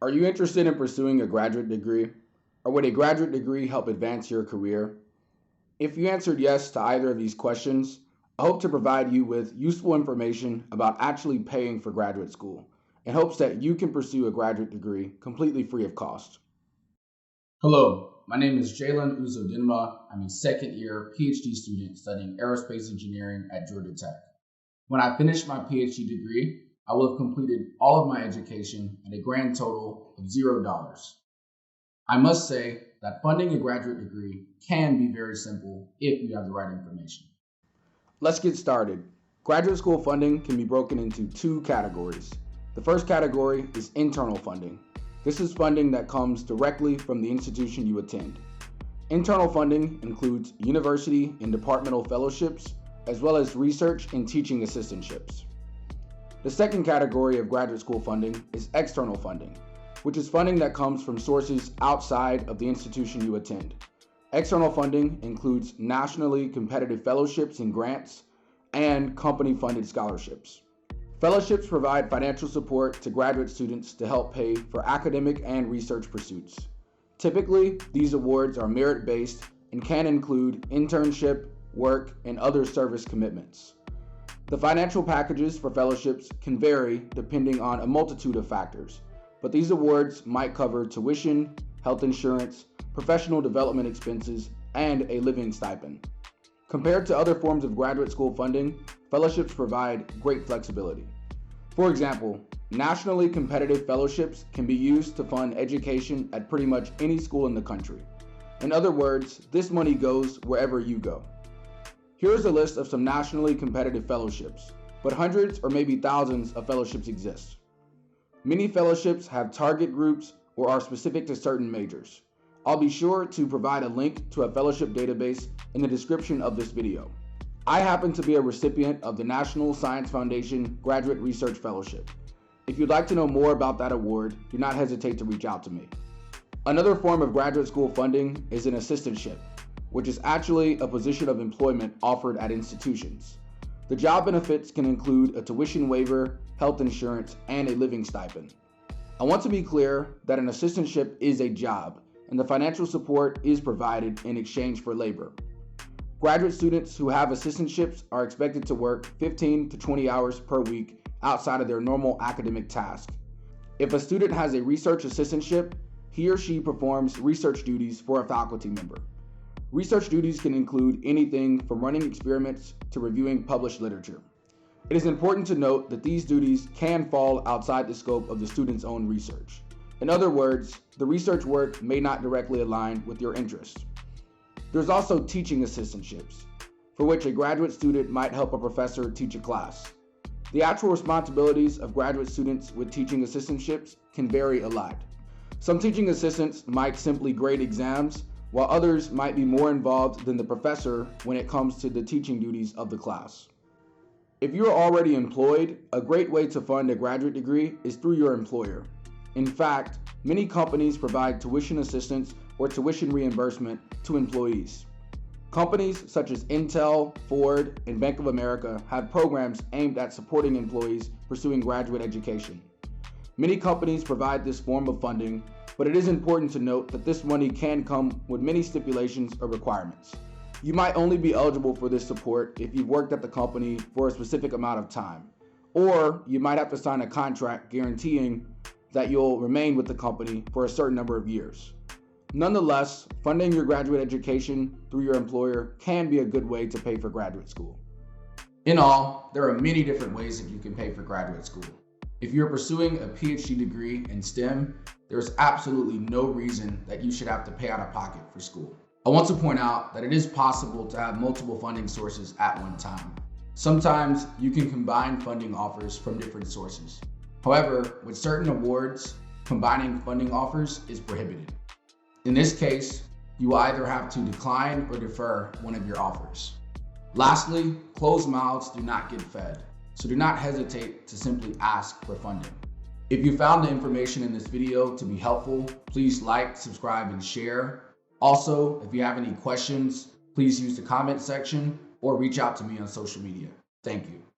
Are you interested in pursuing a graduate degree? Or would a graduate degree help advance your career? If you answered yes to either of these questions, I hope to provide you with useful information about actually paying for graduate school in hopes that you can pursue a graduate degree completely free of cost. Hello, my name is Jalen Uzodinma. I'm a second year PhD student studying aerospace engineering at Georgia Tech. When I finish my PhD degree, I will have completed all of my education at a grand total of $0. I must say that funding a graduate degree can be very simple if you have the right information. Let's get started. Graduate school funding can be broken into two categories. The first category is internal funding. This is funding that comes directly from the institution you attend. Internal funding includes university and departmental fellowships, as well as research and teaching assistantships. The second category of graduate school funding is external funding, which is funding that comes from sources outside of the institution you attend. External funding includes nationally competitive fellowships and grants, and company-funded scholarships. Fellowships provide financial support to graduate students to help pay for academic and research pursuits. Typically, these awards are merit-based and can include internship, work, and other service commitments. The financial packages for fellowships can vary depending on a multitude of factors, but these awards might cover tuition, health insurance, professional development expenses, and a living stipend. Compared to other forms of graduate school funding, fellowships provide great flexibility. For example, nationally competitive fellowships can be used to fund education at pretty much any school in the country. In other words, this money goes wherever you go. Here's a list of some nationally competitive fellowships, but hundreds or maybe thousands of fellowships exist. Many fellowships have target groups or are specific to certain majors. I'll be sure to provide a link to a fellowship database in the description of this video. I happen to be a recipient of the National Science Foundation Graduate Research Fellowship. If you'd like to know more about that award, do not hesitate to reach out to me. Another form of graduate school funding is an assistantship, which is actually a position of employment offered at institutions. The job benefits can include a tuition waiver, health insurance, and a living stipend. I want to be clear that an assistantship is a job, and the financial support is provided in exchange for labor. Graduate students who have assistantships are expected to work 15 to 20 hours per week outside of their normal academic tasks. If a student has a research assistantship, he or she performs research duties for a faculty member. Research duties can include anything from running experiments to reviewing published literature. It is important to note that these duties can fall outside the scope of the student's own research. In other words, the research work may not directly align with your interests. There's also teaching assistantships, for which a graduate student might help a professor teach a class. The actual responsibilities of graduate students with teaching assistantships can vary a lot. Some teaching assistants might simply grade exams, while others might be more involved than the professor when it comes to the teaching duties of the class. If you are already employed, a great way to fund a graduate degree is through your employer. In fact, many companies provide tuition assistance or tuition reimbursement to employees. Companies such as Intel, Ford, and Bank of America have programs aimed at supporting employees pursuing graduate education. Many companies provide this form of funding, but it is important to note that this money can come with many stipulations or requirements. You might only be eligible for this support if you've worked at the company for a specific amount of time, or you might have to sign a contract guaranteeing that you'll remain with the company for a certain number of years. Nonetheless, funding your graduate education through your employer can be a good way to pay for graduate school. In all, there are many different ways that you can pay for graduate school. If you're pursuing a PhD degree in STEM, there's absolutely no reason that you should have to pay out of pocket for school. I want to point out that it is possible to have multiple funding sources at one time. Sometimes you can combine funding offers from different sources. However, with certain awards, combining funding offers is prohibited. In this case, you will either have to decline or defer one of your offers. Lastly, closed mouths do not get fed, so do not hesitate to simply ask for funding. If you found the information in this video to be helpful, please like, subscribe, and share. Also, if you have any questions, please use the comment section or reach out to me on social media. Thank you.